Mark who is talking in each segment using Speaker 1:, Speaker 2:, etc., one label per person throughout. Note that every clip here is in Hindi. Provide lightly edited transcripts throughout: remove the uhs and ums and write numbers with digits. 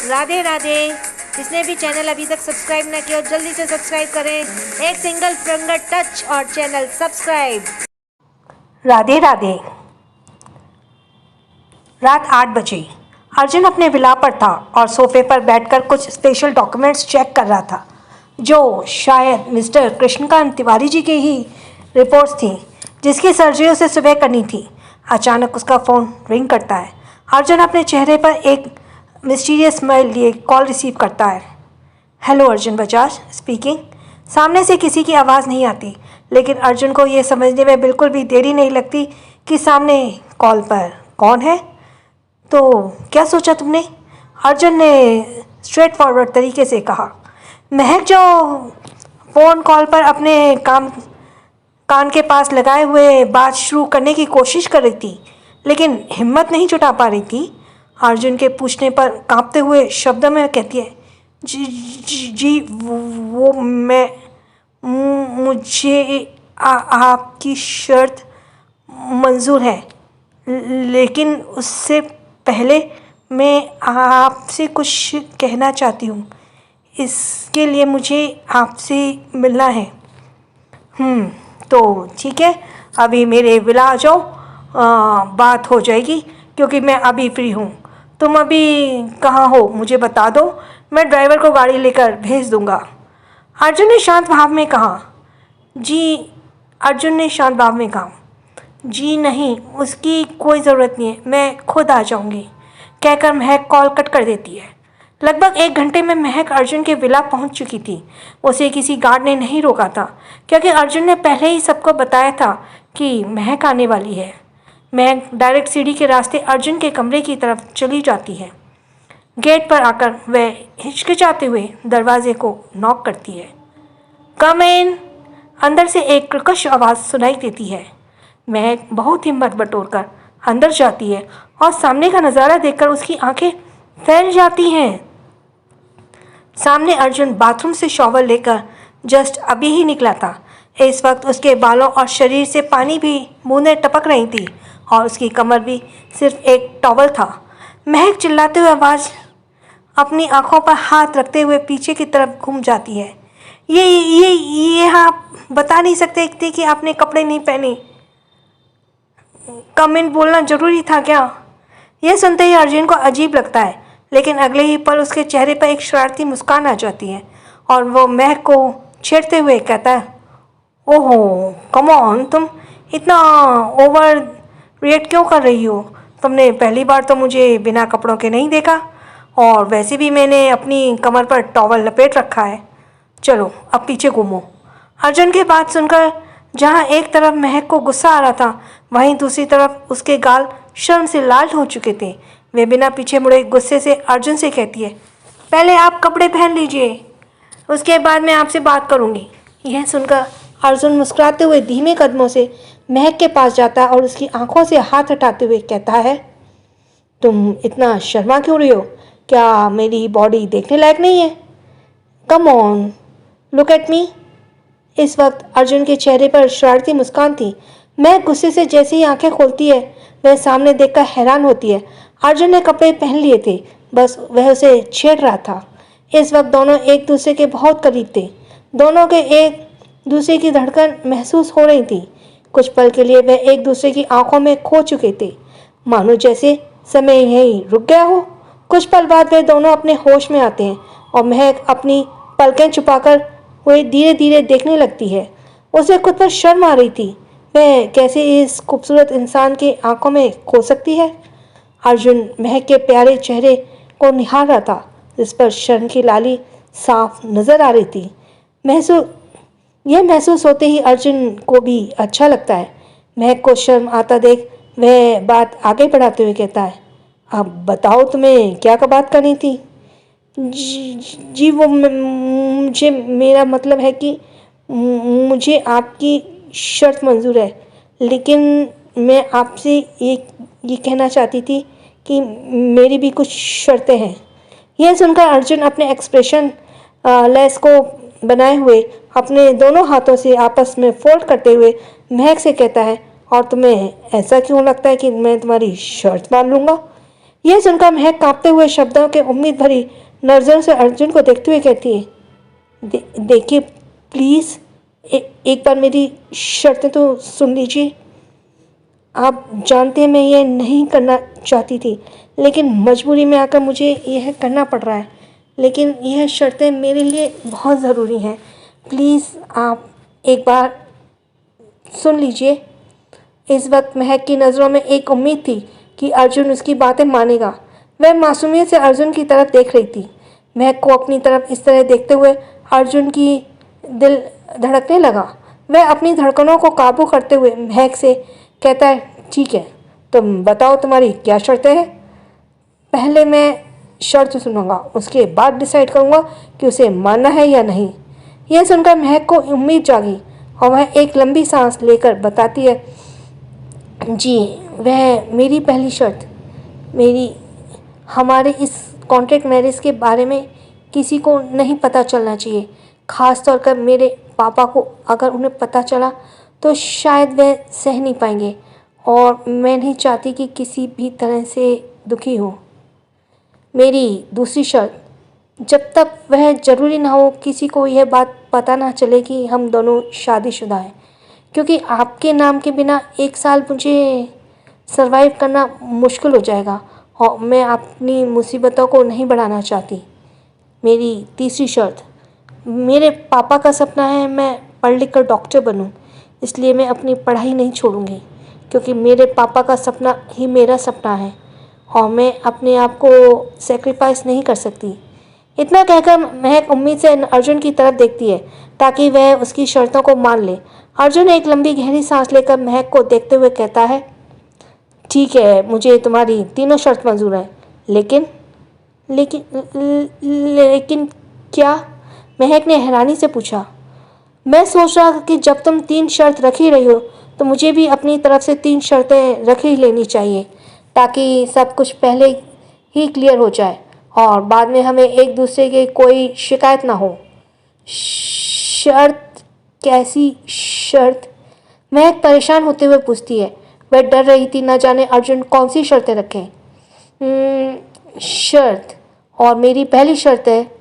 Speaker 1: राधे राधे। जिसने भी चैनल अभी तक सब्सक्राइब ना किया जल्दी से सब्सक्राइब करें। एक सिंगल फिंगर टच और चैनल सब्सक्राइब।
Speaker 2: राधे राधे। रात 8 बजे अर्जुन अपने विला पर था और सोफे पर बैठकर कुछ स्पेशल डॉक्यूमेंट्स चेक कर रहा था जो शायद मिस्टर कृष्णकांत तिवारी जी के ही रिपोर्ट्स थी जिसकी सर्जरी उसे सुबह करनी थी। अचानक उसका फ़ोन रिंग करता है। अर्जुन अपने चेहरे पर एक मिस्टीरियस स्माइल लिए कॉल रिसीव करता है। Hello, Arjun Bajaj speaking. सामने से किसी की आवाज़ नहीं आती, लेकिन अर्जुन को ये समझने में बिल्कुल भी देरी नहीं लगती कि सामने कॉल पर कौन है। तो क्या सोचा तुमने? अर्जुन ने स्ट्रेट फॉरवर्ड तरीके से कहा। महक जो फ़ोन कॉल पर अपने कान के पास लगाए हुए बात शुरू करने की कोशिश कर रही थी, लेकिन हिम्मत नहीं जुटा पा रही थी। अर्जुन के पूछने पर कांपते हुए शब्दों में कहती है, जी वो मैं मुझे आपकी शर्त मंजूर है, लेकिन उससे पहले मैं आपसे कुछ कहना चाहती हूँ। इसके लिए मुझे आपसे मिलना है। तो ठीक है, अभी मेरे विला आ जाओ, बात हो जाएगी क्योंकि मैं अभी फ्री हूँ। तुम अभी कहाँ हो मुझे बता दो, मैं ड्राइवर को गाड़ी लेकर भेज दूँगा। अर्जुन ने शांत भाव में कहा। अर्जुन ने शांत भाव में कहा, जी नहीं, उसकी कोई ज़रूरत नहीं है, मैं खुद आ जाऊँगी, कहकर महक कॉल कट कर देती है। लगभग 1 घंटे में महक अर्जुन के विला पहुंच चुकी थी। उसे किसी गार्ड ने नहीं रोका था क्योंकि अर्जुन ने पहले ही सबको बताया था कि महक आने वाली है। महक डायरेक्ट सीढ़ी के रास्ते अर्जुन के कमरे की तरफ चली जाती है। गेट पर आकर वह हिचकिचाते हुए दरवाजे को नॉक करती है। कम इन। अंदर से एक कर्कश आवाज़ सुनाई देती है। महक बहुत हिम्मत बटोरकर अंदर जाती है और सामने का नज़ारा देखकर उसकी आंखें फैल जाती हैं। सामने अर्जुन बाथरूम से शॉवर लेकर जस्ट अभी ही निकला था। इस वक्त उसके बालों और शरीर से पानी भी बूंदें टपक रही थी और उसकी कमर भी सिर्फ एक टॉवल था। महक चिल्लाते हुए आवाज़ अपनी आंखों पर हाथ रखते हुए पीछे की तरफ घूम जाती है। ये आप बता नहीं सकते थे कि आपने कपड़े नहीं पहने? कमेंट बोलना ज़रूरी था क्या? यह सुनते ही अर्जुन को अजीब लगता है, लेकिन अगले ही पल उसके चेहरे पर एक शरारती मुस्कान आ जाती है और वो महक को छेड़ते हुए कहता है, ओहो कम ऑन, तुम इतना ओवर रिएक्ट क्यों कर रही हो? तुमने पहली बार तो मुझे बिना कपड़ों के नहीं देखा, और वैसे भी मैंने अपनी कमर पर टॉवल लपेट रखा है। चलो अब पीछे घूमो। अर्जुन की बात सुनकर जहाँ एक तरफ महक को गुस्सा आ रहा था, वहीं दूसरी तरफ उसके गाल शर्म से लाल हो चुके थे। वे बिना पीछे मुड़े गुस्से से अर्जुन से कहती है, पहले आप कपड़े पहन लीजिए, उसके बाद मैं आपसे बात करूँगी। यह सुनकर अर्जुन मुस्कुराते हुए धीमे कदमों से महक के पास जाता है और उसकी आंखों से हाथ हटाते हुए कहता है, तुम इतना शर्मा क्यों रही हो? क्या मेरी बॉडी देखने लायक नहीं है? Come on, look at me. इस वक्त अर्जुन के चेहरे पर शरारती मुस्कान थी। महक गुस्से से जैसे ही आंखें खोलती है, वह सामने देखकर हैरान होती है। अर्जुन ने कपड़े पहन लिए थे, बस वह उसे छेड़ रहा था। इस वक्त दोनों एक दूसरे के बहुत करीब थे। दोनों के एक दूसरे की धड़कन महसूस हो रही थी। कुछ पल के लिए वह एक दूसरे की आंखों में खो चुके थे, मानो जैसे समय यहीं रुक गया हो। कुछ पल बाद वे दोनों अपने होश में आते हैं और महक अपनी पलकें छुपाकर हुए धीरे धीरे देखने लगती है। उसे खुद पर शर्म आ रही थी, वह कैसे इस खूबसूरत इंसान के आंखों में खो सकती है। अर्जुन महक के प्यारे चेहरे को निहार रहा था, जिस पर शर्म की लाली साफ नजर आ रही थी। यह महसूस होते ही अर्जुन को भी अच्छा लगता है। महक को शर्म आता देख वह बात आगे बढ़ाते हुए कहता है, अब बताओ तुम्हें क्या बात करनी थी? जी वो मुझे, मेरा मतलब है कि मुझे आपकी शर्त मंजूर है, लेकिन मैं आपसे ये कहना चाहती थी कि मेरी भी कुछ शर्तें हैं। यह सुनकर अर्जुन अपने एक्सप्रेशन लेस को बनाए हुए अपने दोनों हाथों से आपस में फोल्ड करते हुए महक से कहता है, और तुम्हें ऐसा क्यों लगता है कि मैं तुम्हारी शर्त मान लूँगा? यह सुनकर महक कांपते हुए शब्दों के उम्मीद भरी नजरों से अर्जुन को देखते हुए कहती है, देखिए प्लीज़ एक बार मेरी शर्तें तो सुन लीजिए। आप जानते हैं मैं ये नहीं करना चाहती थी, लेकिन मजबूरी में आकर मुझे यह करना पड़ रहा है। लेकिन यह शर्तें मेरे लिए बहुत ज़रूरी हैं। प्लीज़ आप एक बार सुन लीजिए। इस वक्त महक की नज़रों में एक उम्मीद थी कि अर्जुन उसकी बातें मानेगा। वह मासूमियत से अर्जुन की तरफ देख रही थी। महक को अपनी तरफ इस तरह देखते हुए अर्जुन की दिल धड़कने लगा। वह अपनी धड़कनों को काबू करते हुए महक से कहता है, ठीक है, तुम बताओ तुम्हारी क्या शर्तें हैं। पहले मैं शर्त सुनूंगा, उसके बाद डिसाइड करूंगा कि उसे मानना है या नहीं। यह सुनकर महक को उम्मीद जागी और वह एक लंबी सांस लेकर बताती है, जी वह मेरी पहली शर्त, हमारे इस कॉन्ट्रैक्ट मैरिज के बारे में किसी को नहीं पता चलना चाहिए। ख़ास तौर पर मेरे पापा को अगर उन्हें पता चला तो शायद वह सह नहीं पाएंगे और मैं नहीं चाहती कि किसी भी तरह से दुखी हो। मेरी दूसरी शर्त, जब तक वह ज़रूरी ना हो किसी को यह बात पता ना चले कि हम दोनों शादीशुदा हैं, क्योंकि आपके नाम के बिना 1 साल मुझे सरवाइव करना मुश्किल हो जाएगा और मैं अपनी मुसीबतों को नहीं बढ़ाना चाहती। मेरी तीसरी शर्त, मेरे पापा का सपना है मैं पढ़ लिख कर डॉक्टर बनूं, इसलिए मैं अपनी पढ़ाई नहीं छोड़ूंगी, क्योंकि मेरे पापा का सपना ही मेरा सपना है और मैं अपने आप को सेक्रीफाइस नहीं कर सकती। इतना कहकर महक उम्मीद से अर्जुन की तरफ देखती है ताकि वह उसकी शर्तों को मान ले। अर्जुन एक लंबी गहरी सांस लेकर महक को देखते हुए कहता है, ठीक है, मुझे तुम्हारी तीनों शर्त मंजूर है, लेकिन लेकिन क्या? महक ने हैरानी से पूछा। मैं सोच रहा कि जब तुम 3 शर्त रख ही रही हो तो मुझे भी अपनी तरफ से 3 शर्तें रख ही लेनी चाहिए, ताकि सब कुछ पहले ही क्लियर हो जाए और बाद में हमें एक दूसरे की कोई शिकायत ना हो। शर्त? कैसी शर्त? महक परेशान होते हुए पूछती है। वह डर रही थी न जाने अर्जुन कौन सी शर्तें रखें। शर्त, और मेरी पहली शर्त है,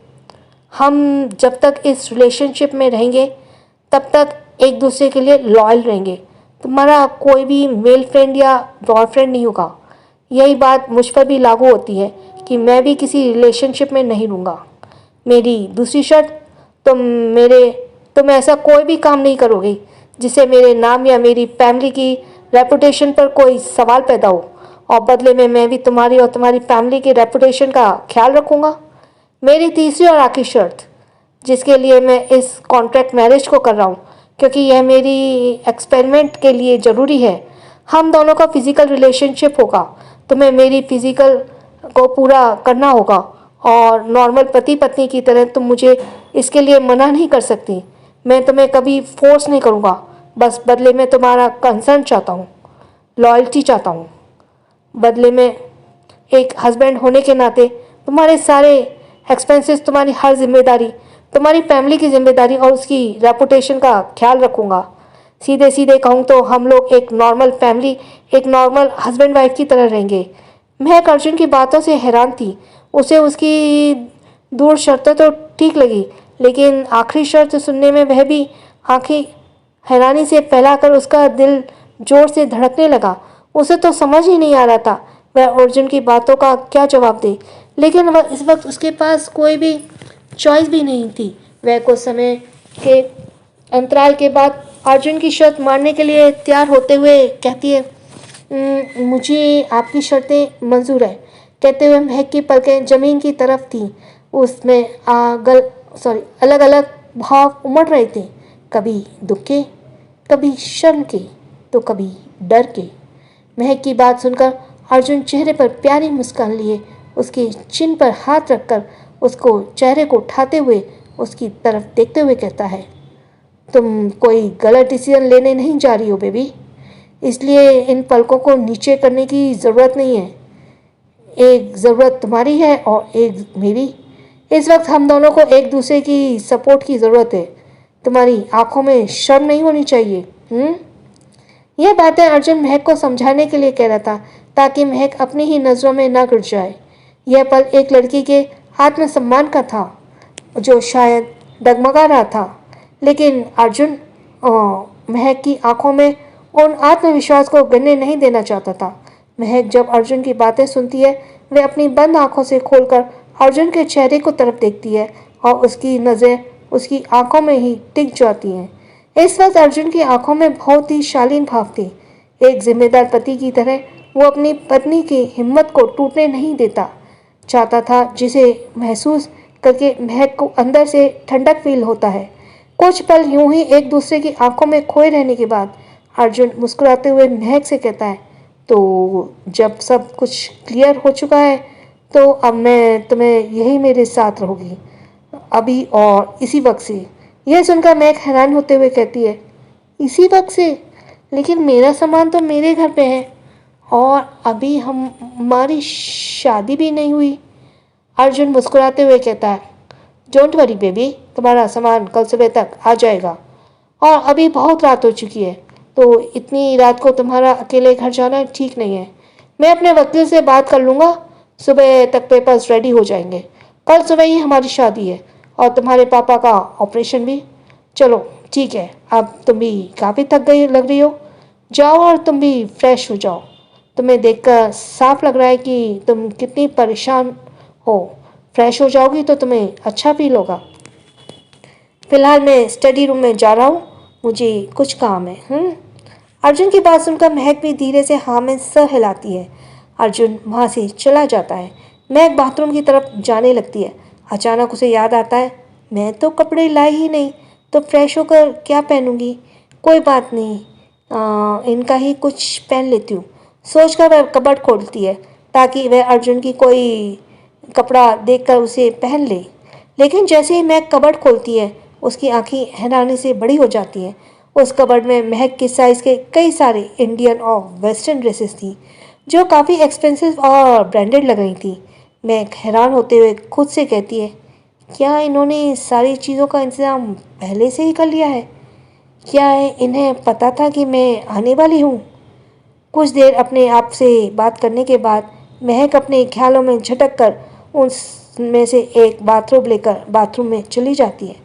Speaker 2: हम जब तक इस रिलेशनशिप में रहेंगे तब तक एक दूसरे के लिए लॉयल रहेंगे। तुम्हारा कोई भी मेल फ्रेंड या बॉयफ्रेंड नहीं होगा। यही बात मुझ पर भी लागू होती है कि मैं भी किसी रिलेशनशिप में नहीं रहूँगा। मेरी दूसरी शर्त, तुम ऐसा कोई भी काम नहीं करोगे जिससे मेरे नाम या मेरी फैमिली की रेपुटेशन पर कोई सवाल पैदा हो, और बदले में मैं भी तुम्हारी और तुम्हारी फैमिली की रेपुटेशन का ख्याल रखूँगा। मेरी तीसरी और आखिरी शर्त, जिसके लिए मैं इस कॉन्ट्रैक्ट मैरिज को कर रहा हूँ क्योंकि यह मेरी एक्सपेरिमेंट के लिए ज़रूरी है, हम दोनों का फिज़िकल रिलेशनशिप होगा। तुम्हें मेरी फिज़िकल को पूरा करना होगा और नॉर्मल पति पत्नी की तरह तुम मुझे इसके लिए मना नहीं कर सकती। मैं तुम्हें कभी फोर्स नहीं करूँगा, बस बदले में तुम्हारा कंसर्न चाहता हूँ, लॉयल्टी चाहता हूँ। बदले में एक हस्बैंड होने के नाते तुम्हारे सारे एक्सपेंसेस, तुम्हारी हर जिम्मेदारी, तुम्हारी फैमिली की जिम्मेदारी और उसकी रेपुटेशन का ख्याल रखूँगा। सीधे सीधे कहूँ तो हम लोग एक नॉर्मल फैमिली, एक नॉर्मल हस्बैंड वाइफ की तरह रहेंगे। महक अर्जुन की बातों से हैरान थी। उसे उसकी दूर शर्तें तो ठीक लगी, लेकिन आखिरी शर्त सुनने में वह भी आंखें हैरानी से फैलाकर उसका दिल जोर से धड़कने लगा। उसे तो समझ ही नहीं आ रहा था वह अर्जुन की बातों का क्या जवाब दे, लेकिन वह इस वक्त उसके पास कोई भी चॉइस भी नहीं थी। वह कुछ समय के अंतराल के बाद अर्जुन की शर्त मानने के लिए तैयार होते हुए कहती है, मुझे आपकी शर्तें मंजूर है। कहते हुए महक की पलकें ज़मीन की तरफ थीं। उसमें अलग अलग भाव उमड़ रहे थे, कभी दुख के, कभी शर्म के, तो कभी डर के। महक की बात सुनकर अर्जुन चेहरे पर प्यारी मुस्कान लिए उसके चिन पर हाथ रखकर उसको चेहरे को उठाते हुए उसकी तरफ देखते हुए कहता है, तुम कोई गलत डिसीजन लेने नहीं जा रही हो बेबी, इसलिए इन पलकों को नीचे करने की ज़रूरत नहीं है। एक ज़रूरत तुम्हारी है और एक मेरी। इस वक्त हम दोनों को एक दूसरे की सपोर्ट की ज़रूरत है। तुम्हारी आंखों में शर्म नहीं होनी चाहिए। यह बातें अर्जुन महक को समझाने के लिए कह रहा था ताकि महक अपनी ही नज़रों में ना गिर जाए। यह पल एक लड़की के आत्मसम्मान का था जो शायद डगमगा रहा था, लेकिन अर्जुन महक की आंखों में उन आत्मविश्वास को गिरने नहीं देना चाहता था। महक जब अर्जुन की बातें सुनती है, वे अपनी बंद आंखों से खोलकर अर्जुन के चेहरे को तरफ देखती है और उसकी नज़रें उसकी आंखों में ही टिक जाती हैं। इस वक्त अर्जुन की आंखों में बहुत ही शालीन भाव थी। एक जिम्मेदार पति की तरह वो अपनी पत्नी की हिम्मत को टूटने नहीं देता चाहता था, जिसे महसूस करके महक को अंदर से ठंडक फील होता है। कुछ पल यूं ही एक दूसरे की आंखों में खोए रहने के बाद अर्जुन मुस्कुराते हुए महक से कहता है, तो जब सब कुछ क्लियर हो चुका है तो अब मैं तुम्हें यही मेरे साथ रहूँगी, अभी और इसी वक्त से। यह सुनकर महक हैरान होते हुए कहती है, इसी वक्त से? लेकिन मेरा सामान तो मेरे घर पे है और अभी हमारी शादी भी नहीं हुई। अर्जुन मुस्कुराते हुए कहता है, डोंट वरी बेबी, तुम्हारा सामान कल सुबह तक आ जाएगा और अभी बहुत रात हो चुकी है, तो इतनी रात को तुम्हारा अकेले घर जाना ठीक नहीं है। मैं अपने वकील से बात कर लूँगा, सुबह तक पेपर्स रेडी हो जाएंगे। कल सुबह ही हमारी शादी है और तुम्हारे पापा का ऑपरेशन भी। चलो ठीक है, अब तुम भी काफ़ी थक गई लग रही हो, जाओ और तुम भी फ्रेश हो जाओ। तुम्हें देखकर साफ लग रहा है कि तुम कितनी परेशान हो। फ्रेश हो जाओगी तो तुम्हें अच्छा फील होगा। फिलहाल मैं स्टडी रूम में जा रहा हूँ, मुझे कुछ काम है। अर्जुन की बात सुनकर महक भी धीरे से हाँ में सर हिलाती है। अर्जुन वहाँ से चला जाता है। महक बाथरूम की तरफ जाने लगती है। अचानक उसे याद आता है, मैं तो कपड़े लाई ही नहीं, तो फ्रेश होकर क्या पहनूंगी। कोई बात नहीं, इनका ही कुछ पहन लेती हूँ, सोचकर वह कपबोर्ड खोलती है ताकि वह अर्जुन की कोई कपड़ा देखकर उसे पहन ले। लेकिन जैसे ही महक कपबोर्ड खोलती है, उसकी आंखें हैरानी से बड़ी हो जाती हैं। उस कपबोर्ड में महक के साइज़ के कई सारे इंडियन और वेस्टर्न ड्रेसेस थी जो काफ़ी एक्सपेंसिव और ब्रांडेड लग रही थी। महक हैरान होते हुए खुद से कहती है, क्या इन्होंने सारी चीज़ों का इंतज़ाम पहले से ही कर लिया है? क्या इन्हें पता था कि मैं आने वाली हूँ? कुछ देर अपने आप से बात करने के बाद महक अपने ख्यालों में झटक कर उनमें से एक बाथरोब लेकर बाथरूम में चली जाती है।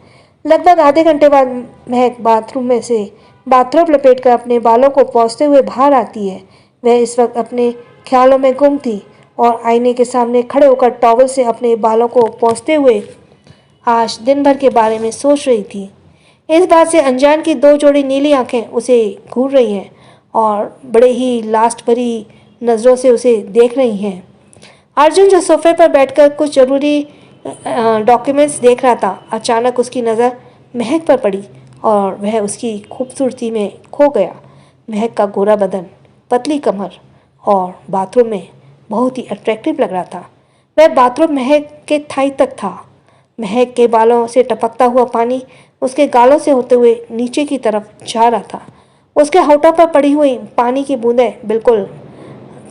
Speaker 2: लगभग आधे घंटे बाद महक बाथरूम में से बाथरोब लपेटकर अपने बालों को पोंछते हुए बाहर आती है। वह इस वक्त अपने ख्यालों में गुम थी और आईने के सामने खड़े होकर टॉवल से अपने बालों को पोंछते हुए आज दिन भर के बारे में सोच रही थी। इस बात से अनजान की दो जोड़ी नीली आंखें उसे घूर रही हैं और बड़े ही लास्ट भरी नज़रों से उसे देख रही हैं। अर्जुन जो सोफे पर बैठकर कुछ ज़रूरी डॉक्यूमेंट्स देख रहा था, अचानक उसकी नज़र महक पर पड़ी और वह उसकी खूबसूरती में खो गया। महक का गोरा बदन, पतली कमर और बाथरूम में बहुत ही अट्रैक्टिव लग रहा था। वह बाथरूम महक के थाई तक था। महक के बालों से टपकता हुआ पानी उसके गालों से होते हुए नीचे की तरफ जा रहा था। उसके होठों पर पड़ी हुई पानी की बूंदें बिल्कुल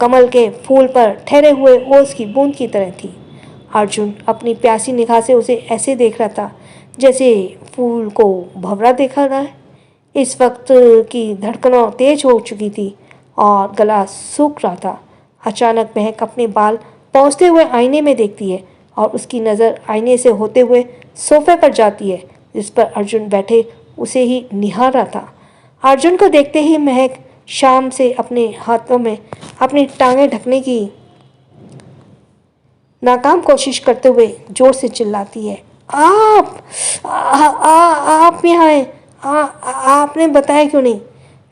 Speaker 2: कमल के फूल पर ठहरे हुए ओस की बूंद की तरह थी। अर्जुन अपनी प्यासी निगाह से उसे ऐसे देख रहा था जैसे फूल को भंवरा देखा जाए। इस वक्त की धड़कनों तेज हो चुकी थी और गला सूख रहा था। अचानक महक अपने बाल पोंछते हुए आईने में देखती है और उसकी नज़र आईने से होते हुए सोफे पर जाती है जिस पर अर्जुन बैठे उसे ही निहार रहा था। अर्जुन को देखते ही महक शाम से अपने हाथों में अपनी टांगें ढकने की नाकाम कोशिश करते हुए जोर से चिल्लाती है, आप यहाँ हैं, आपने बताया क्यों नहीं?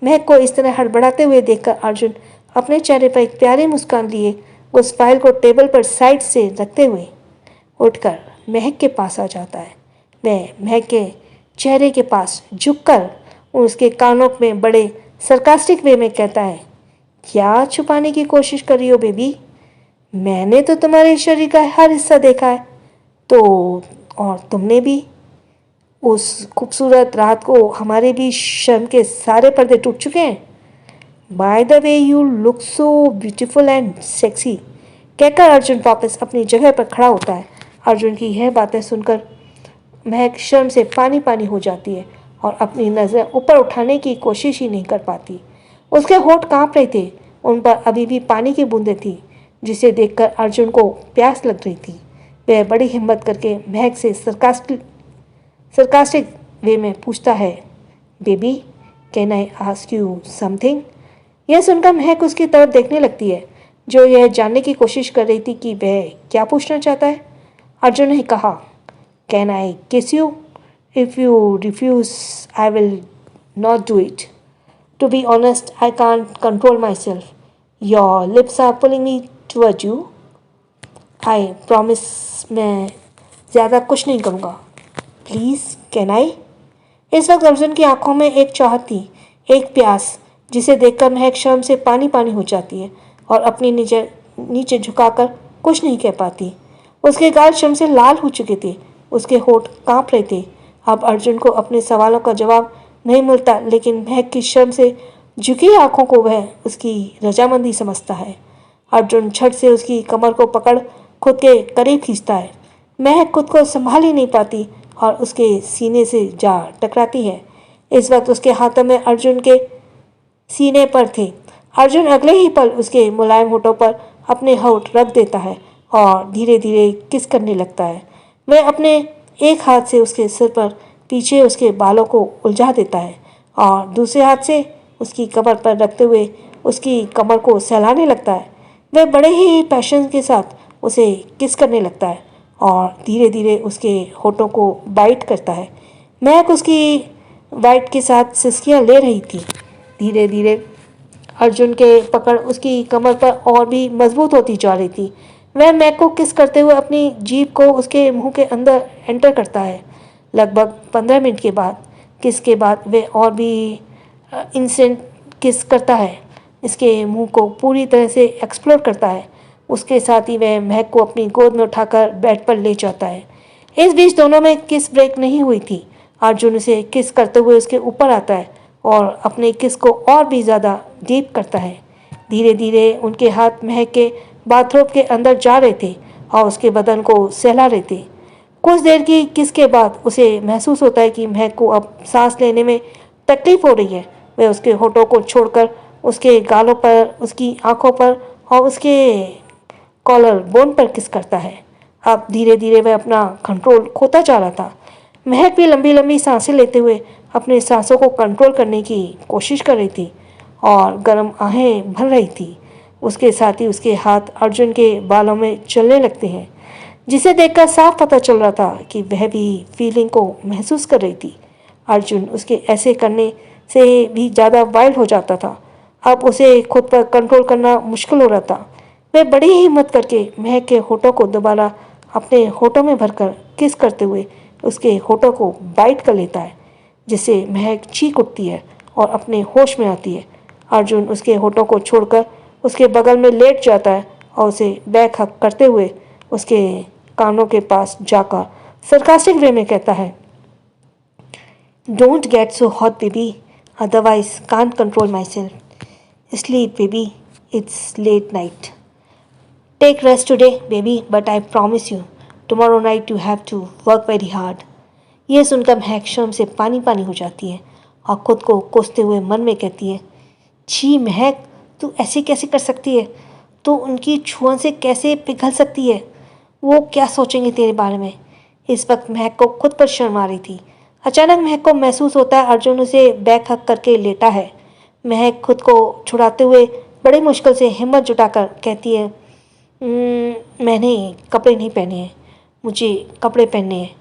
Speaker 2: महक को इस तरह हड़बड़ाते हुए देखकर अर्जुन अपने चेहरे पर एक प्यारी मुस्कान लिए उस फाइल को टेबल पर साइड से रखते हुए उठकर महक के पास आ जाता है। वह महक के चेहरे के पास झुककर उसके कानों में बड़े सरकास्टिक वे में कहता है, क्या छुपाने की कोशिश कर रही हो बेबी? मैंने तो तुम्हारे शरीर का हर हिस्सा देखा है, तो और तुमने भी। उस खूबसूरत रात को हमारे भी शर्म के सारे पर्दे टूट चुके हैं। By the way you look so beautiful and sexy, कहकर अर्जुन वापस अपनी जगह पर खड़ा होता है। अर्जुन की यह बातें सुनकर महक शर्म से पानी पानी हो जाती है और अपनी नज़र ऊपर उठाने की कोशिश ही नहीं कर पाती। उसके होंठ कांप रहे थे उन पर अभी भी पानी की बूंदें थी, जिसे देखकर अर्जुन को प्यास लग रही थी। वह बड़ी हिम्मत करके महक से सरकास्टिक वे में पूछता है, baby, can I ask you something? यह सुनकर महक उसकी तरफ देखने लगती है, जो यह जानने की कोशिश कर रही थी कि वह क्या पूछना चाहता है। अर्जुन ने कहा, can I kiss you? If you refuse I will not do it. To be honest, I can't control myself. Your lips are pulling me toward you. I promise मैं ज़्यादा कुछ नहीं करूँगा. Please, can I? इस वक्त अर्जुन की आंखों में एक चाहत थी, एक प्यास, जिसे देखकर महक शर्म से पानी पानी हो जाती है और अपनी नीचे झुकाकर कुछ नहीं कह पाती. उसके गाल शर्म से लाल हो चुके थे, उसके होठ कांप रहे थे. अब अर्जुन को अपने सवालों का जवाब नहीं मिलता, लेकिन महक की शर्म से झुकी आंखों को वह उसकी रजामंदी समझता है. अर्जुन झट से उसकी कमर को पकड़ खुद के करीब खींचता है. महक खुद को संभाल ही नहीं पाती और उसके सीने से जा टकराती है. इस वक्त उसके हाथों में अर्जुन के सीने पर थे. अर्जुन अगले ही पल उसके मुलायम होठों पर अपने होठ रख देता है और धीरे धीरे किस करने लगता है. वह अपने एक हाथ से उसके सिर पर पीछे उसके बालों को उलझा देता है और दूसरे हाथ से उसकी कमर पर रखते हुए उसकी कमर को सहलाने लगता है. वह बड़े ही पैशन के साथ उसे किस करने लगता है और धीरे धीरे उसके होठों को बाइट करता है. महक उसकी बाइट के साथ सिसकियां ले रही थी. धीरे धीरे अर्जुन के पकड़ उसकी कमर पर और भी मजबूत होती जा रही थी. वह महक को किस करते हुए अपनी जीभ को उसके मुंह के अंदर एंटर करता है. लगभग 15 मिनट के बाद किस के बाद वह और भी इंस्टेंट किस करता है. इसके मुंह को पूरी तरह से एक्सप्लोर करता है. उसके साथ ही वह महक को अपनी गोद में उठाकर बेड पर ले जाता है. इस बीच दोनों में किस ब्रेक नहीं हुई थी. अर्जुन उसे किस करते हुए उसके ऊपर आता है और अपने किस को और भी ज़्यादा डीप करता है. धीरे धीरे उनके हाथ महक के बाथरूम के अंदर जा रहे थे और उसके बदन को सहला रहे थे. कुछ देर की किस के बाद उसे महसूस होता है कि महक को अब सांस लेने में तकलीफ हो रही है. वह उसके होठों को छोड़कर उसके गालों पर, उसकी आंखों पर और उसके कॉलर बोन पर किस करता है. अब धीरे धीरे वह अपना कंट्रोल खोता जा रहा था. महक भी लंबी लंबी सांसें लेते हुए अपने सांसों को कंट्रोल करने की कोशिश कर रही थी और गर्म आहें भर रही थी. उसके साथ ही उसके हाथ अर्जुन के बालों में चलने लगते हैं, जिसे देखकर साफ पता चल रहा था कि वह भी फीलिंग को महसूस कर रही थी. अर्जुन उसके ऐसे करने से भी ज़्यादा वाइल्ड हो जाता था. अब उसे खुद पर कंट्रोल करना मुश्किल हो रहा था. वह बड़ी ही हिम्मत करके महक के होठों को दोबारा अपने होठों में भरकर किस करते हुए उसके होठों को बाइट कर लेता है, जिससे महक चीख उठती है और अपने होश में आती है. अर्जुन उसके होठों को छोड़कर उसके बगल में लेट जाता है और उसे बैक हक करते हुए उसके कानों के पास जाकर सरकास्टिक वे में कहता है, don't get so hot baby, otherwise can't control myself. Sleep baby, it's late night. Take rest today baby, but I promise you tomorrow night you have to work very hard. यह सुनकर महक शर्म से पानी पानी हो जाती है और खुद को कोसते हुए मन में कहती है, छी महक, तू ऐसे कैसे कर सकती है? तू उनकी छुअन से कैसे पिघल सकती है? वो क्या सोचेंगे तेरे बारे में? इस वक्त महक को खुद पर शर्म आ रही थी. अचानक महक को महसूस होता है अर्जुन उसे बैक हक करके लेटा है. महक खुद को छुड़ाते हुए बड़ी मुश्किल से हिम्मत जुटाकर कहती है, मैंने कपड़े नहीं पहने हैं, मुझे कपड़े पहनने हैं.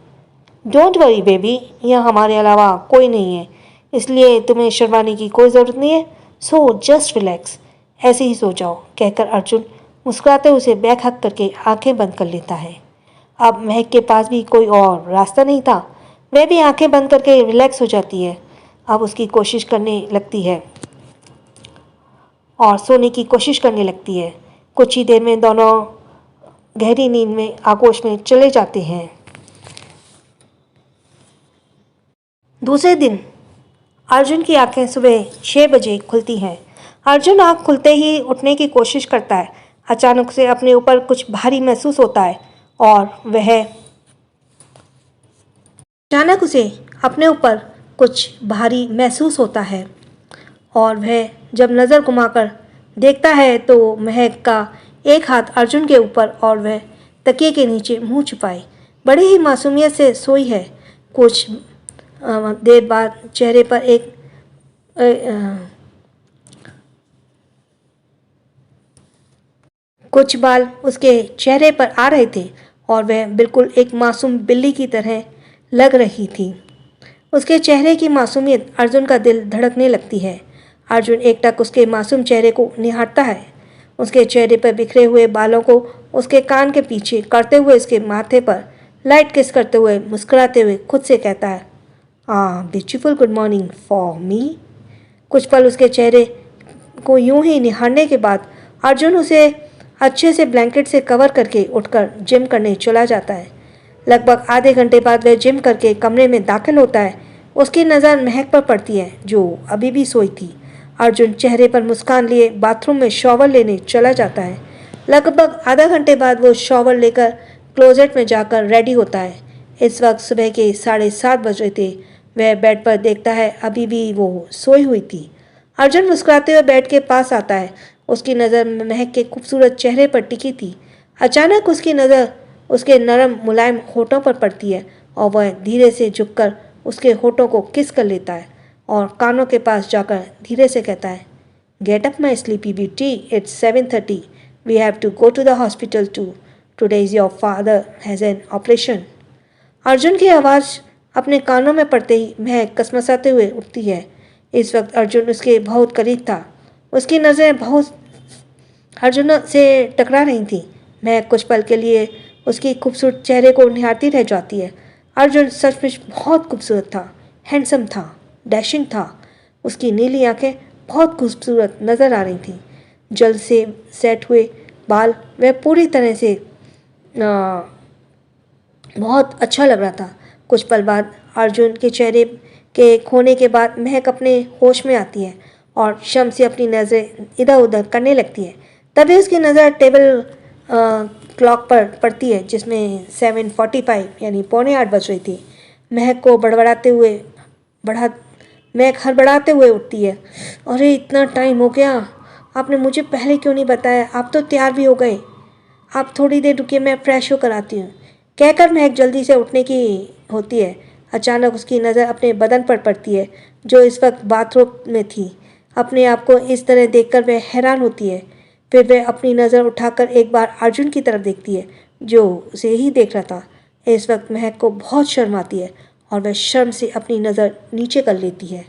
Speaker 2: डोंट वरी बेबी, यहाँ हमारे अलावा कोई नहीं है, इसलिए तुम्हें शर्माने की कोई ज़रूरत नहीं है. सो जस्ट रिलैक्स, ऐसे ही सो जाओ, कहकर अर्जुन मुस्कुराते उसे बैक हक करके आंखें बंद कर लेता है. अब महक के पास भी कोई और रास्ता नहीं था. वह भी आंखें बंद करके रिलैक्स हो जाती है. अब उसकी कोशिश करने लगती है और सोने की कोशिश करने लगती है. कुछ ही देर में दोनों गहरी नींद में आगोश में चले जाते हैं. दूसरे दिन अर्जुन की आंखें सुबह 6 बजे खुलती हैं. अर्जुन आंख खुलते ही उठने की कोशिश करता है. अचानक से अपने ऊपर कुछ भारी महसूस होता है और वह जब नज़र घुमाकर देखता है तो महक का एक हाथ अर्जुन के ऊपर और वह तकिए के नीचे मुंह छुपाए बड़ी ही मासूमियत से सोई है। कुछ देर बाद चेहरे पर कुछ बाल उसके चेहरे पर आ रहे थे और वह बिल्कुल एक मासूम बिल्ली की तरह लग रही थी। उसके चेहरे की मासूमियत अर्जुन का दिल धड़कने लगती है। अर्जुन एकटक उसके मासूम चेहरे को निहारता है। उसके चेहरे पर बिखरे हुए बालों को उसके कान के पीछे करते हुए उसके माथे पर लाइट किस करते हुए मुस्कुराते हुए खुद से कहता है, beautiful good morning for me. कुछ पल उसके चेहरे को यूं ही निहारने के बाद अर्जुन उसे अच्छे से ब्लैंकेट से कवर करके उठकर जिम करने चला जाता है। लगभग आधे घंटे बाद वह जिम करके कमरे में दाखिल होता है। उसकी नज़र महक पर पड़ती है जो अभी भी सोई थी। अर्जुन चेहरे पर मुस्कान लिए बाथरूम में शॉवर लेने चला जाता है। लगभग आधा घंटे बाद वो शॉवर लेकर क्लोजेट में जाकर रेडी होता है। इस वक्त सुबह के 7:30 बज रहे थे। वह बेड पर देखता है अभी भी वो सोई हुई थी। अर्जुन मुस्कुराते हुए बेड के पास आता है। उसकी नज़र महक के खूबसूरत चेहरे पर टिकी थी। अचानक उसकी नज़र उसके नरम मुलायम होठों पर पड़ती है और वह धीरे से झुककर उसके होठों को किस कर लेता है और कानों के पास जाकर धीरे से कहता है, get up my sleepy beauty, it's 7:30, we have to go to the hospital too, today is your father has an operation. Arjun की आवाज़ अपने कानों में पड़ते ही महक कसमसाते हुए उठती है। इस वक्त अर्जुन उसके बहुत करीब था। उसकी नज़रें बहुत अर्जुन से टकरा रही थी। महक कुछ पल के लिए उसकी खूबसूरत चेहरे को निहारती रह जाती है। अर्जुन सचमुच बहुत खूबसूरत था, हैंडसम था, डैशिंग था। उसकी नीली आंखें बहुत खूबसूरत नज़र आ रही थीं। जल्द से सेट हुए बाल वह पूरी तरह से बहुत अच्छा लग रहा था। कुछ पल बाद अर्जुन के चेहरे के खोने के बाद महक अपने होश में आती है और शम से अपनी नज़रें इधर उधर करने लगती है। तभी उसकी नज़र टेबल क्लॉक पर पड़ती है जिसमें 7:45 यानी 7:45 बज रही थी। महक हड़बड़ाते हुए उठती है। अरे इतना टाइम हो गया, आपने मुझे पहले क्यों नहीं बताया? आप तो तैयार भी हो गए। आप थोड़ी देर रुकिए, मैं फ्रेश होकर आती हूँ, कहकर महक जल्दी से उठने की होती है। अचानक उसकी नज़र अपने बदन पर पड़ती है जो इस वक्त बाथरूम में थी। अपने आप को इस तरह देखकर वह हैरान होती है। फिर वह अपनी नज़र उठाकर एक बार अर्जुन की तरफ देखती है जो उसे ही देख रहा था। इस वक्त महक को बहुत शर्म आती है और वह शर्म से अपनी नज़र नीचे कर लेती है।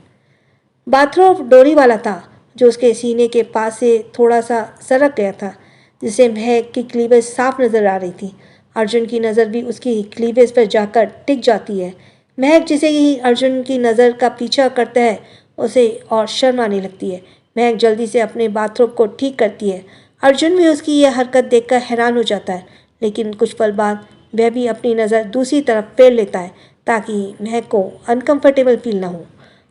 Speaker 2: बाथरूम डोरी वाला था जो उसके सीने के पास से थोड़ा सा सरक गया था जिससे महक की क्लीवेज साफ नज़र आ रही थी। अर्जुन की नज़र भी उसकी क्लीवेज पर जाकर टिक जाती है। महक जिसे ही अर्जुन की नज़र का पीछा करता है उसे और शर्म आने लगती है। महक जल्दी से अपने बाथरूम को ठीक करती है। अर्जुन भी उसकी यह हरकत देखकर हैरान हो जाता है, लेकिन कुछ पल बाद वह भी अपनी नज़र दूसरी तरफ फेर लेता है ताकि महक को अनकंफर्टेबल फील ना हो।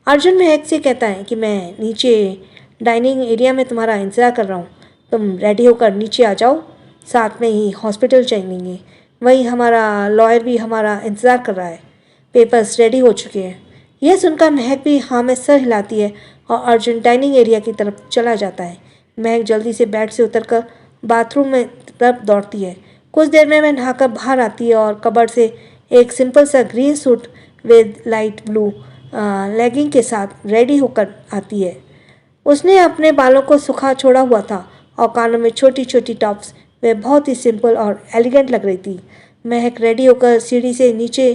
Speaker 2: अर्जुन महक से कहता है कि मैं नीचे डाइनिंग एरिया में तुम्हारा इंतज़ार कर रहा हूँ, तुम रेडी होकर नीचे आ जाओ, साथ में ही हॉस्पिटल चलेंगे, वहीं हमारा लॉयर भी हमारा इंतज़ार कर रहा है, पेपर्स रेडी हो चुके हैं। यह सुनकर महक भी हाँ में सर हिलाती है और अर्जुन डाइनिंग एरिया की तरफ चला जाता है। महक जल्दी से बेड से उतरकर बाथरूम में तरफ दौड़ती है। कुछ देर में वह नहाकर बाहर आती है और कबर्ड से एक सिंपल सा green suit with light blue legging के साथ रेडी होकर आती है। उसने अपने बालों को सूखा छोड़ा हुआ था और कानों में छोटी छोटी टॉप्स। वह बहुत ही सिंपल और एलिगेंट लग रही थी। महक रेडी होकर सीढ़ी से नीचे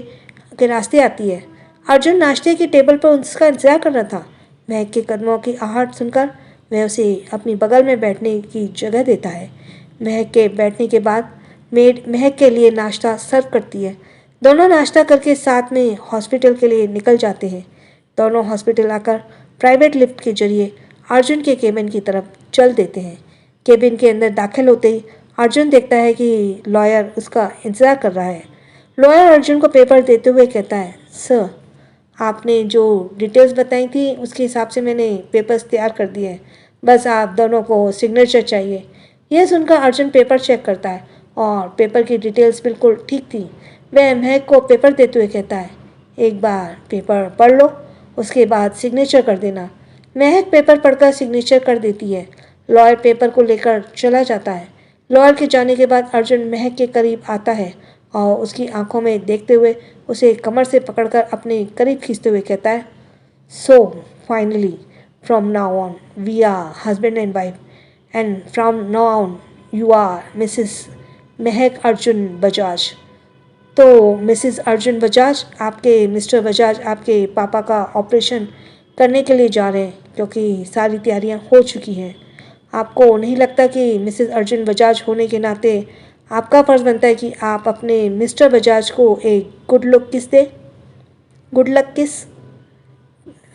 Speaker 2: के रास्ते आती है। अर्जुन नाश्ते की टेबल पर उसका इंतजार कर रहा था। महक के कदमों की आहट सुनकर वह उसे अपनी बगल में बैठने की जगह देता है। महक के बैठने के बाद मेड महक के लिए नाश्ता सर्व करती है। दोनों नाश्ता करके साथ में हॉस्पिटल के लिए निकल जाते हैं। दोनों हॉस्पिटल आकर प्राइवेट लिफ्ट के जरिए अर्जुन के केबिन की तरफ चल देते हैं। केबिन के अंदर दाखिल होते ही अर्जुन देखता है कि लॉयर उसका इंतज़ार कर रहा है। लॉयर अर्जुन को पेपर देते हुए कहता है, सर आपने जो डिटेल्स बताई थी उसके हिसाब से मैंने पेपर्स तैयार कर दिए हैं, बस आप दोनों को सिग्नेचर चाहिए। यह सुनकर अर्जुन पेपर चेक करता है और पेपर की डिटेल्स बिल्कुल ठीक थी। वह महक को पेपर देते हुए कहता है, एक बार पेपर पढ़ लो, उसके बाद सिग्नेचर कर देना। महक पेपर पढ़कर सिग्नेचर कर देती है। लॉयर पेपर को लेकर चला जाता है। लॉयर के जाने के बाद अर्जुन महक के करीब आता है और उसकी आंखों में देखते हुए उसे कमर से पकड़कर अपने करीब खींचते हुए कहता है, so finally from now on we are husband and wife and from now on you are Mrs Mahak Arjun Bajaj. तो मिसेस अर्जुन बजाज, आपके मिस्टर बजाज आपके पापा का ऑपरेशन करने के लिए जा रहे हैं क्योंकि सारी तैयारियां हो चुकी हैं। आपको नहीं लगता कि मिसेस अर्जुन बजाज होने के नाते आपका फ़र्ज़ बनता है कि आप अपने मिस्टर बजाज को एक गुड लुक किस दे, गुड लक किस,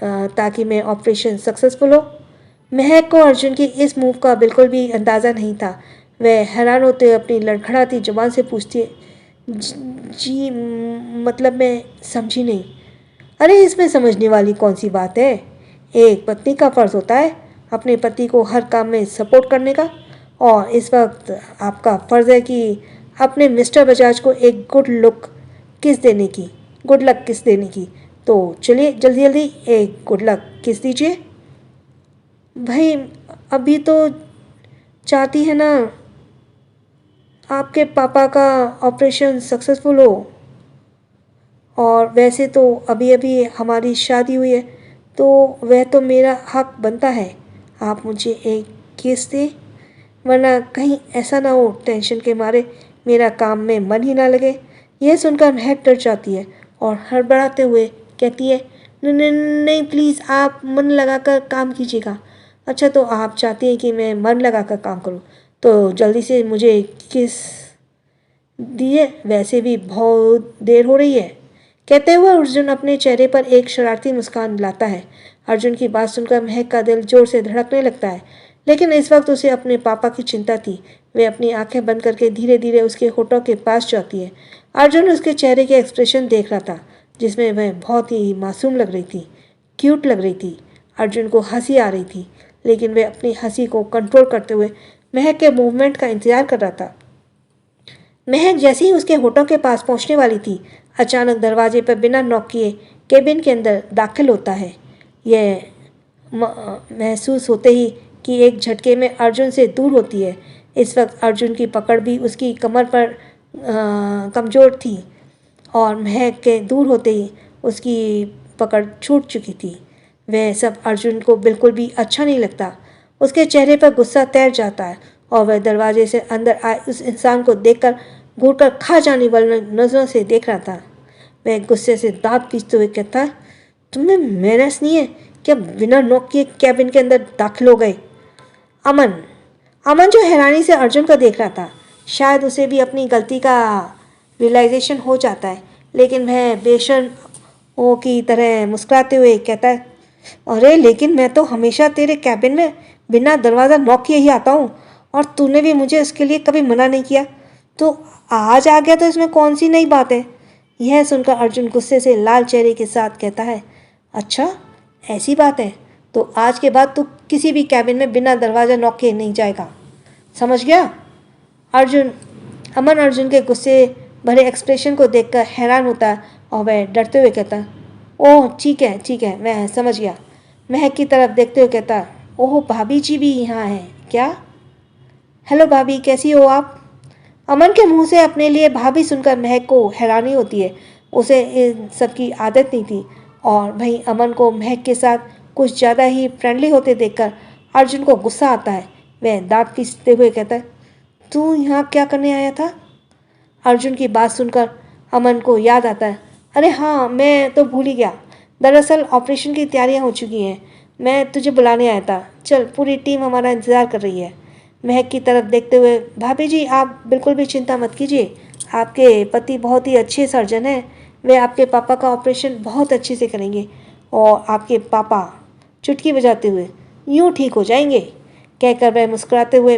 Speaker 2: ताकि मैं ऑपरेशन सक्सेसफुल हो। महक को अर्जुन की इस मूव का बिल्कुल भी अंदाज़ा नहीं था। वह हैरान होते हुए अपनी लड़खड़ाती जुबान से पूछती है, जी मतलब मैं समझी नहीं। अरे इसमें समझने वाली कौन सी बात है। एक पत्नी का फ़र्ज़ होता है अपने पति को हर काम में सपोर्ट करने का, और इस वक्त आपका फ़र्ज़ है कि अपने मिस्टर बजाज को एक गुड लुक किस देने की, गुड लक किस देने की। तो चलिए जल्दी जल्दी एक गुड लक किस दीजिए। भाई अभी तो चाहती है ना आपके पापा का ऑपरेशन सक्सेसफुल हो, और वैसे तो अभी अभी हमारी शादी हुई है, तो वह तो मेरा हक बनता है आप मुझे एक केस दें, वरना कहीं ऐसा ना हो टेंशन के मारे मेरा काम में मन ही ना लगे। यह सुनकर महक डर जाती है और हड़बड़ाते हुए कहती है, नहीं प्लीज़ आप मन लगाकर काम कीजिएगा। अच्छा तो आप चाहती हैं कि मैं मन लगाकर काम करूं, तो जल्दी से मुझे किस दिए, वैसे भी बहुत देर हो रही है। कहते हुए अर्जुन अपने चेहरे पर एक शरारती मुस्कान लाता है। अर्जुन की बात सुनकर महक का दिल जोर से धड़कने लगता है, लेकिन इस वक्त उसे अपने पापा की चिंता थी। वे अपनी आंखें बंद करके धीरे धीरे उसके होठों के पास जाती है। अर्जुन उसके चेहरे के एक्सप्रेशन देख रहा था, जिसमें वह बहुत ही मासूम लग रही थी, क्यूट लग रही थी। अर्जुन को हंसी आ रही थी, लेकिन वह अपनी हंसी को कंट्रोल करते हुए महक के मूवमेंट का इंतजार कर रहा था। महक जैसे ही उसके होठों के पास पहुंचने वाली थी, अचानक दरवाजे पर बिना नॉक किए केबिन के अंदर दाखिल होता है। यह महसूस होते ही कि एक झटके में अर्जुन से दूर होती है। इस वक्त अर्जुन की पकड़ भी उसकी कमर पर कमज़ोर थी, और महक के दूर होते ही उसकी पकड़ छूट चुकी थी। वह सब अर्जुन को बिल्कुल भी अच्छा नहीं लगता। उसके चेहरे पर गुस्सा तैर जाता है और वह दरवाजे से अंदर आए उस इंसान को देखकर घूरकर खा जाने वाली नज़रों से देख रहा था। वह गुस्से से दांत पीसते हुए कहता है, तुम्हें मैनर्स नहीं है क्या, बिना नॉक किए कैबिन के अंदर दाखिल हो गए। अमन जो हैरानी से अर्जुन को देख रहा था, शायद उसे भी अपनी गलती का रियलाइजेशन हो जाता है, लेकिन वह बेशर्मों की तरह मुस्कुराते हुए कहता है, अरे लेकिन मैं तो हमेशा तेरे कैबिन में बिना दरवाज़ा नॉक किए ही आता हूँ, और तूने भी मुझे उसके लिए कभी मना नहीं किया, तो आज आ गया तो इसमें कौन सी नई बात है। यह सुनकर अर्जुन गुस्से से लाल चेहरे के साथ कहता है, अच्छा ऐसी बात है, तो आज के बाद तू किसी भी कैबिन में बिना दरवाज़ा नॉक किए नहीं जाएगा, समझ गया। अमन अर्जुन के गुस्से भरे एक्सप्रेशन को देखकर हैरान होता है और वह डरते हुए कहता, ओह ठीक है मैं समझ गया। महक की तरफ देखते हुए कहता, ओह भाभी जी भी यहाँ हैं क्या। हेलो भाभी, कैसी हो आप। अमन के मुंह से अपने लिए भाभी सुनकर महक को हैरानी होती है। उसे इन सब की आदत नहीं थी, और वहीं अमन को महक के साथ कुछ ज़्यादा ही फ्रेंडली होते देखकर अर्जुन को गुस्सा आता है। वह दांत पीसते हुए कहता है, तू यहाँ क्या करने आया था। अर्जुन की बात सुनकर अमन को याद आता है, अरे हाँ मैं तो भूल ही गया, दरअसल ऑपरेशन की तैयारियाँ हो चुकी हैं, मैं तुझे बुलाने आया था, चल पूरी टीम हमारा इंतज़ार कर रही है। महक की तरफ देखते हुए, भाभी जी आप बिल्कुल भी चिंता मत कीजिए, आपके पति बहुत ही अच्छे सर्जन हैं, वे आपके पापा का ऑपरेशन बहुत अच्छे से करेंगे और आपके पापा चुटकी बजाते हुए यूँ ठीक हो जाएंगे। कहकर वह मुस्कुराते हुए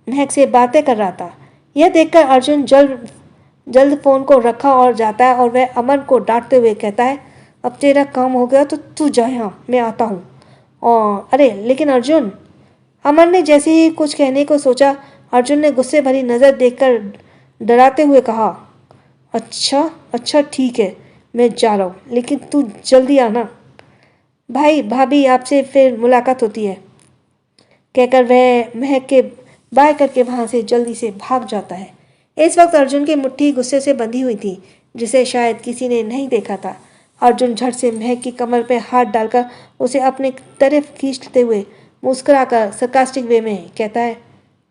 Speaker 2: महक से बातें कर रहा था। यह देखकर अर्जुन जल्द फ़ोन को रखा और जाता है, और वह अमन को डांटते हुए कहता है, अब तेरा काम हो गया तो तू जा, यहाँ मैं आता हूँ। और अरे लेकिन अर्जुन, अमन ने जैसे ही कुछ कहने को सोचा, अर्जुन ने गुस्से भरी नज़र देखकर डराते हुए कहा, अच्छा ठीक है मैं जा रहा हूँ, लेकिन तू जल्दी आना। भाई भाभी आपसे फिर मुलाकात होती है। कहकर वह महक के बाय करके वहाँ से जल्दी से भाग जाता है। इस वक्त अर्जुन की मुट्ठी गुस्से से बंधी हुई थी, जिसे शायद किसी ने नहीं देखा था। अर्जुन झट से महक की कमर पर हाथ डालकर उसे अपनी तरफ खींचते हुए मुस्कुराकर सरकास्टिक वे में कहता है,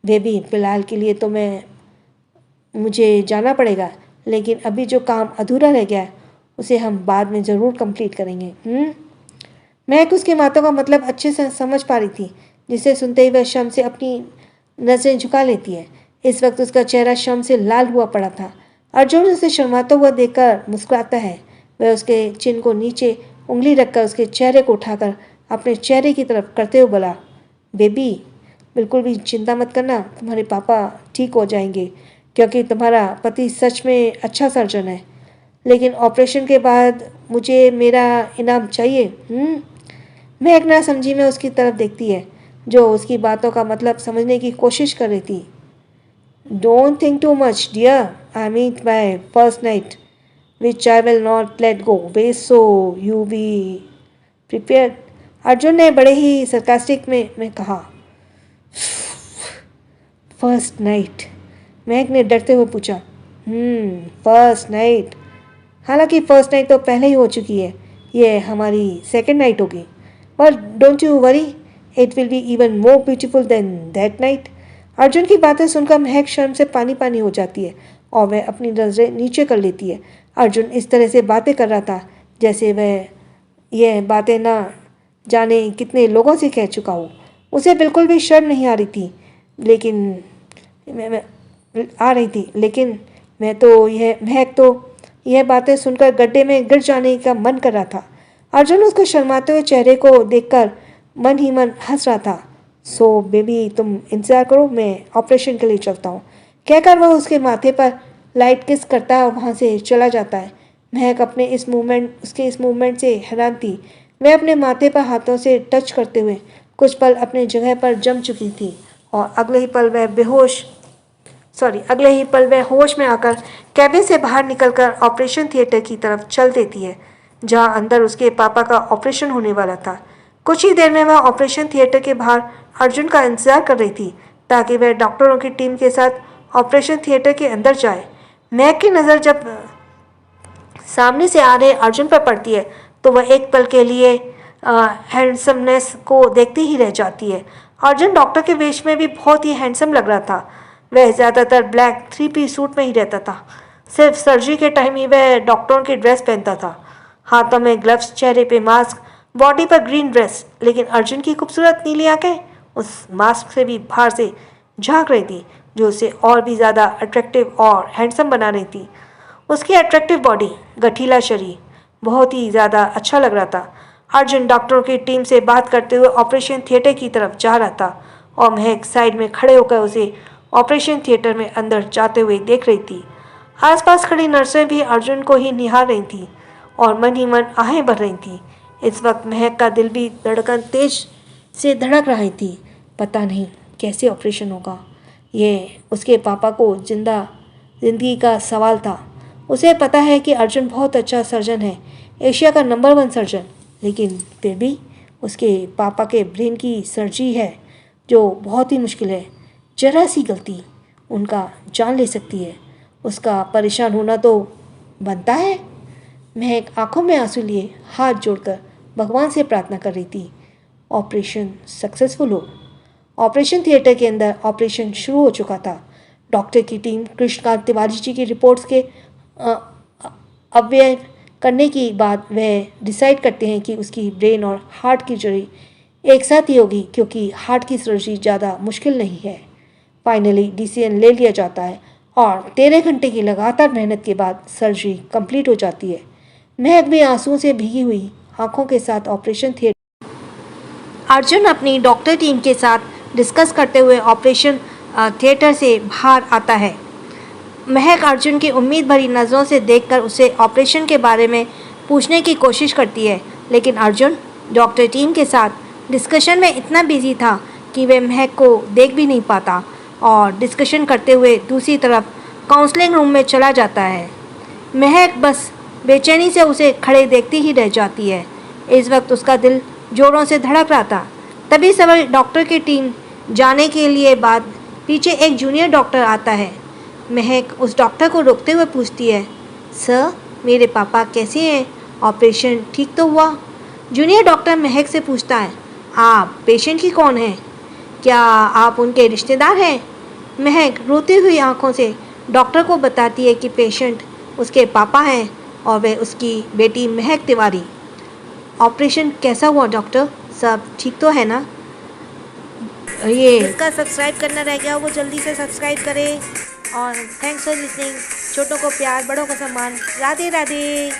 Speaker 2: बेबी फिलहाल के लिए तो मुझे जाना पड़ेगा, लेकिन अभी जो काम अधूरा रह गया है उसे हम बाद में ज़रूर कंप्लीट करेंगे। महक उसकी बातों का मतलब अच्छे से समझ पा रही थी, जिसे सुनते ही वह शर्म से अपनी नज़रें झुका लेती है। इस वक्त उसका चेहरा शर्म से लाल हुआ पड़ा था। अर्जुन उसे शर्माता हुआ देखकर मुस्कुराता है। वह उसके चिन को नीचे उंगली रखकर उसके चेहरे को उठाकर अपने चेहरे की तरफ करते हुए बोला, बेबी बिल्कुल भी चिंता मत करना, तुम्हारे पापा ठीक हो जाएंगे, क्योंकि तुम्हारा पति सच में अच्छा सर्जन है। लेकिन ऑपरेशन के बाद मुझे मेरा इनाम चाहिए। महक ना समझी में उसकी तरफ देखती है, जो उसकी बातों का मतलब समझने की कोशिश कर रही थी। Don't think too much dear, I mean my first night which I will not let go waste, so you be prepared. Arjun ने बड़े ही सरकास्टिक में कहा। फर्स्ट नाइट, महक ने डरते हुए पूछा। First night? हालांकि फर्स्ट नाइट तो पहले ही हो चुकी है, ये हमारी सेकंड नाइट होगी। But don't you worry, it will be even more beautiful then that night. Arjun की बातें सुनकर महक शर्म से पानी पानी हो जाती है और वह अपनी नज़रें नीचे कर लेती है। अर्जुन इस तरह से बातें कर रहा था जैसे वह यह बातें ना जाने कितने लोगों से कह चुका हो। उसे बिल्कुल भी शर्म नहीं आ रही थी, लेकिन महक तो यह बातें सुनकर गड्ढे में गिर जाने का मन कर रहा था। अर्जुन उसके शर्माते हुए चेहरे को देखकर मन ही मन हंस रहा था। सो बेबी तुम इंतज़ार करो, मैं ऑपरेशन के लिए चलता हूँ, कहकर वह उसके माथे पर लाइट किस करता है और वहाँ से चला जाता है। महक उसके इस मूवमेंट से हैरान थी। वह अपने माथे पर हाथों से टच करते हुए कुछ पल अपने जगह पर जम चुकी थी और अगले ही पल वह होश में आकर कैबिन से बाहर निकलकर ऑपरेशन थिएटर की तरफ चल देती है, जहां अंदर उसके पापा का ऑपरेशन होने वाला था। कुछ ही देर में वह ऑपरेशन थिएटर के बाहर अर्जुन का इंतजार कर रही थी, ताकि वह डॉक्टरों की टीम के साथ ऑपरेशन थिएटर के अंदर जाए। महक की नज़र जब सामने से आ रहे अर्जुन पर पड़ती है तो वह एक पल के लिए हैंडसमनेस को देखती ही रह जाती है। अर्जुन डॉक्टर के वेश में भी बहुत ही हैंडसम लग रहा था। वह ज़्यादातर ब्लैक 3-पीस सूट में ही रहता था। सिर्फ सर्जरी के टाइम ही वह डॉक्टरों की ड्रेस पहनता था, हाथों में ग्लव्स, चेहरे पे मास्क, बॉडी पर ग्रीन ड्रेस। लेकिन अर्जुन की खूबसूरत नीली आंखें उस मास्क से भी बाहर से झांक रही थी, जो उसे और भी ज़्यादा अट्रैक्टिव और हैंडसम बना रही थी। उसकी अट्रैक्टिव बॉडी, गठीला शरीर बहुत ही ज़्यादा अच्छा लग रहा था। अर्जुन डॉक्टरों की टीम से बात करते हुए ऑपरेशन थिएटर की तरफ जा रहा था और महक साइड में खड़े होकर उसे ऑपरेशन थिएटर में अंदर जाते हुए देख रही थी। आसपास खड़ी नर्सें भी अर्जुन को ही निहार रही थी और मन ही मन आहें भर रही थी। इस वक्त महक का दिल भी धड़कन तेज से धड़क रही थी। पता नहीं कैसे ऑपरेशन होगा, ये उसके पापा को जिंदगी का सवाल था। उसे पता है कि अर्जुन बहुत अच्छा सर्जन है, एशिया का नंबर 1 सर्जन, लेकिन फिर भी उसके पापा के ब्रेन की सर्जरी है जो बहुत ही मुश्किल है। जरा सी गलती उनका जान ले सकती है। उसका परेशान होना तो बनता है। महक आंखों में आंसू लिए हाथ जोड़कर भगवान से प्रार्थना कर रही थी, ऑपरेशन सक्सेसफुल हो। ऑपरेशन थिएटर के अंदर ऑपरेशन शुरू हो चुका था। डॉक्टर की टीम कृष्णकांत तिवारी जी की रिपोर्ट्स के अव्यय करने के बाद वह डिसाइड करते हैं कि उसकी ब्रेन और हार्ट की सर्जरी एक साथ ही होगी, क्योंकि हार्ट की सर्जरी ज़्यादा मुश्किल नहीं है। फाइनली डिसीजन ले लिया जाता है और 13 घंटे की लगातार मेहनत के बाद सर्जरी कंप्लीट हो जाती है। महक भी आंसुओं से भीगी हुई आंखों के साथ ऑपरेशन थिएटर अर्जुन अपनी डॉक्टर टीम के साथ डिस्कस करते हुए ऑपरेशन थिएटर से बाहर आता है। महक अर्जुन की उम्मीद भरी नज़रों से देखकर उसे ऑपरेशन के बारे में पूछने की कोशिश करती है, लेकिन अर्जुन डॉक्टर टीम के साथ डिस्कशन में इतना बिजी था कि वह महक को देख भी नहीं पाता और डिस्कशन करते हुए दूसरी तरफ काउंसलिंग रूम में चला जाता है। महक बस बेचैनी से उसे खड़े देखती ही रह जाती है। इस वक्त उसका दिल जोरों से धड़क रहा था। तभी सभी डॉक्टर की टीम
Speaker 1: जाने के लिए बाद पीछे एक जूनियर डॉक्टर आता है। महक उस डॉक्टर को रोकते हुए पूछती है, सर मेरे पापा कैसे हैं? ऑपरेशन ठीक तो हुआ? जूनियर डॉक्टर महक से पूछता है, आप पेशेंट की कौन हैं? क्या आप उनके रिश्तेदार हैं? महक रोती हुई आंखों से डॉक्टर को बताती है कि पेशेंट उसके पापा हैं और वे उसकी बेटी महक तिवारी। ऑपरेशन कैसा हुआ डॉक्टर? सब ठीक तो है ना? ये जिसका सब्सक्राइब करना रह गया वो जल्दी से सब्सक्राइब करें। और थैंक्स फॉर लिसनिंग। छोटों को प्यार, बड़ों को सम्मान। राधे राधे।